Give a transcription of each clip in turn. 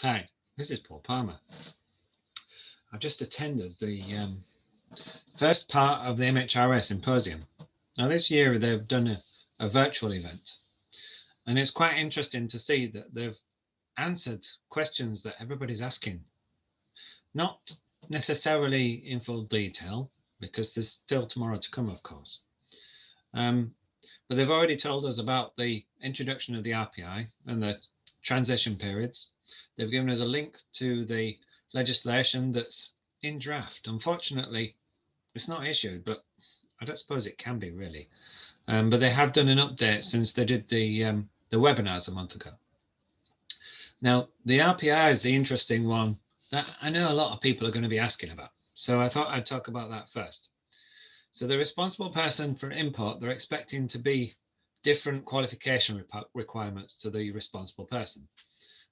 Hi, this is Paul Palmer. I've just attended the first part of the MHRA Symposium. Now, this year they've done a virtual event, and it's quite interesting to see that they've answered questions that everybody's asking. Not necessarily in full detail, because there's still tomorrow to come, of course. But they've already told us about the introduction of the RPI and the transition periods. They've given us a link to the legislation that's in draft. Unfortunately, it's not issued, but I don't suppose it can be really. But they have done an update since they did the webinars a month ago. Now, the RPI is the interesting one that I know a lot of people are going to be asking about. So I thought I'd talk about that first. So the responsible person for import, they're expecting to be different qualification requirements to the responsible person.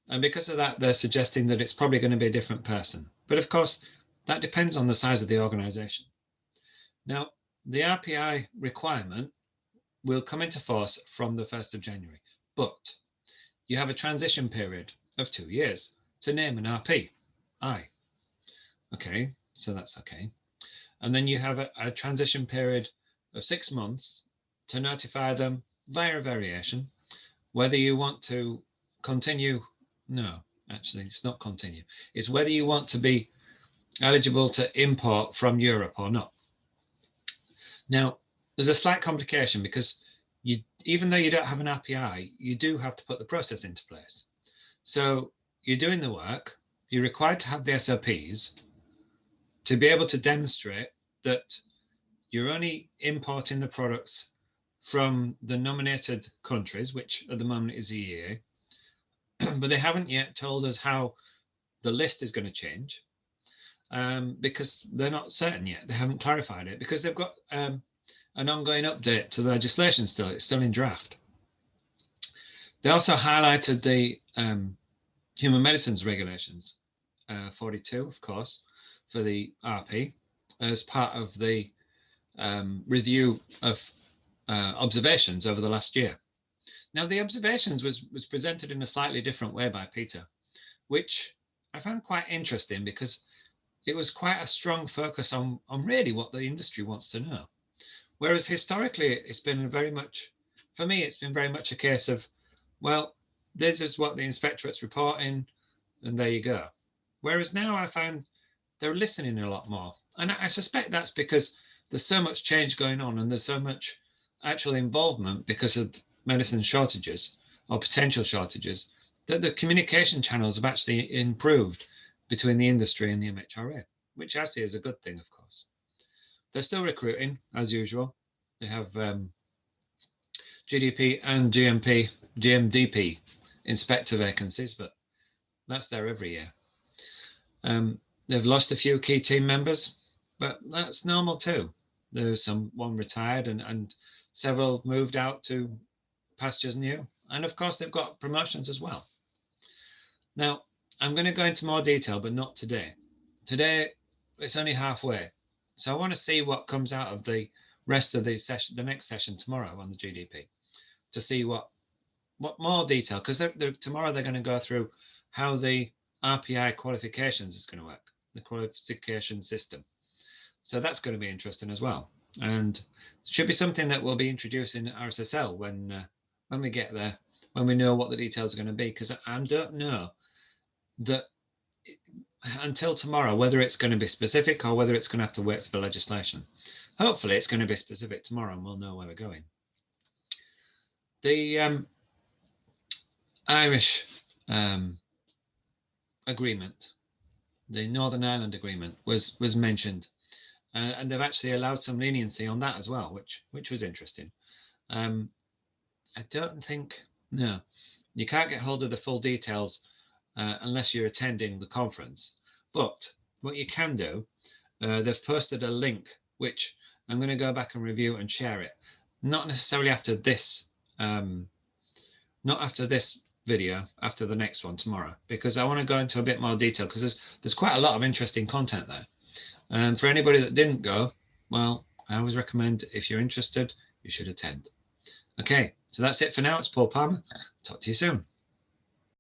And because of that, they're suggesting that it's probably going to be a different person. But of course, that depends on the size of the organization. Now, the RPI requirement will come into force from the 1st of January, but you have a transition period of 2 years to name an RP. Okay, so that's okay. And then you have a transition period of 6 months to notify them via a variation whether you want to continue. No, actually, it's not continue. It's whether you want to be eligible to import from Europe or not. Now, there's a slight complication because even though you don't have an RPI, you do have to put the process into place. So you're doing the work, you're required to have the SOPs to be able to demonstrate that you're only importing the products from the nominated countries, which at the moment is the EU, but they haven't yet told us how the list is going to change because they're not certain yet. They haven't clarified it because they've got an ongoing update to the legislation still. It's still in draft. They also highlighted the human medicines regulations, 42, of course, for the RP as part of the review of observations over the last year. Now, the observations was presented in a slightly different way by Peter, which I found quite interesting because it was quite a strong focus on really what the industry wants to know. Whereas historically, it's been very much, for me, it's been very much a case of, well, this is what the inspectorate's reporting, and there you go. Whereas now I find they're listening a lot more. And I suspect that's because there's so much change going on and there's so much actual involvement because of medicine shortages or potential shortages that the communication channels have actually improved between the industry and the MHRA, which I see as a good thing, of course. They're still recruiting, as usual. They have GDP and GMDP inspector vacancies, but that's there every year. They've lost a few key team members, but that's normal too. There's one retired and several moved out to pastures new. And of course, they've got promotions as well. Now, I'm going to go into more detail, but not today. Today, it's only halfway. So I want to see what comes out of the rest of the session, the next session tomorrow on the GDP, to see what more detail, because tomorrow they're going to go through how the RPI qualifications is going to work, the qualification system. So that's going to be interesting as well. And it should be something that will be introduced in RSSL when we get there, when we know what the details are going to be, because I don't know that until tomorrow whether it's going to be specific or whether it's going to have to wait for the legislation. Hopefully it's going to be specific tomorrow and we'll know where we're going. The Irish agreement, the Northern Ireland agreement, was mentioned, and they've actually allowed some leniency on that as well, which was interesting. I don't think, no, you can't get hold of the full details unless you're attending the conference. But what you can do, they've posted a link which I'm going to go back and review and share it. Not necessarily after this, not after this video, after the next one tomorrow, because I want to go into a bit more detail because there's quite a lot of interesting content there. And for anybody that didn't go, well, I always recommend if you're interested, you should attend. Okay, so that's it for now. It's Paul Palmer. Talk to you soon.